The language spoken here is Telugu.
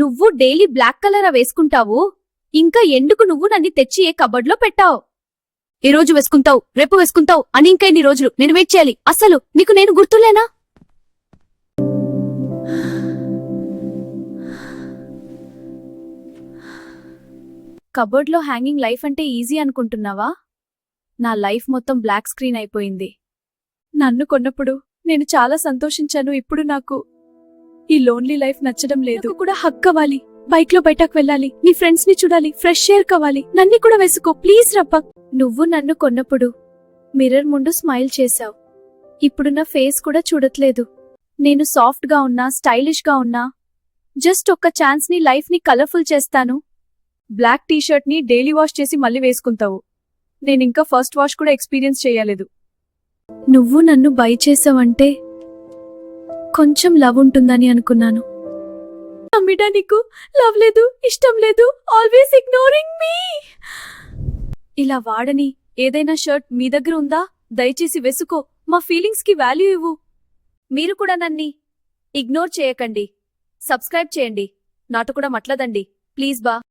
నువ్వు డైలీ బ్లాక్ కలర్ వేసుకుంటావు, ఇంకా ఎందుకు నువ్వు నన్ను తెచ్చి ఏ కబడ్లో పెట్టావు? ఈ రోజు వేసుకుంటావు, రేపు వేసుకుంటావు అని ఇంకా ఎన్ని రోజులు నేను వెయిట్ చేయాలి? అసలు నీకు నేను గుర్తులేనా? కబోర్డ్లో హ్యాంగింగ్ లైఫ్ అంటే ఈజీ అనుకుంటున్నావా? నా లైఫ్ మొత్తం బ్లాక్ స్క్రీన్ అయిపోయింది. నన్ను కొన్నప్పుడు నేను చాలా సంతోషించాను. ఇప్పుడు నాకు ఈ లోన్లీ లైఫ్ నచ్చడం లేదు. నాకు కూడా హక్ కావాలి, బైక్ లో బయటకు వెళ్ళాలి, నీ ఫ్రెండ్స్ ని చూడాలి, ఫ్రెష్ ఎయిర్ కావాలి. నన్ను కూడా వేసుకో ప్లీజ్ రబ్బా. నువ్వు నన్ను కొన్నప్పుడు మిర్రర్ ముందు స్మైల్ చేశావు, ఇప్పుడు నా ఫేస్ కూడా చూడట్లేదు. నేను సాఫ్ట్ గా ఉన్నా, స్టైలిష్ గా ఉన్నా, జస్ట్ ఒక్క ఛాన్స్ ని లైఫ్ ని కలర్ఫుల్ చేస్తాను. బ్లాక్ టీషర్ట్ ని డైలీ వాష్ చేసి మళ్ళీ వేసుకుంటావు. నేనింకా ఫస్ట్ వాష్ కూడా ఎక్స్పీరియన్స్ చేయలేదు. నువ్వు నన్ను బై చేసావంటే కొంచెం లవ్ ఉంటుందని అనుకున్నాను. అమ్మిడా నీకు లవ్ లేదు, ఇష్టం లేదు, ఆల్వేస్ ఇగ్నోరింగ్ మీ. ఇలా వాడని ఏదైనా షర్ట్ మీ దగ్గర ఉందా? దయచేసి వెసుకో, మా ఫీలింగ్స్ కి వాల్యూ ఇవ్వు. మీరు కూడా నన్ని ఇగ్నోర్ చేయకండి. సబ్స్క్రైబ్ చేయండి, నాతో కూడా మాట్లాడండి ప్లీజ్ బా.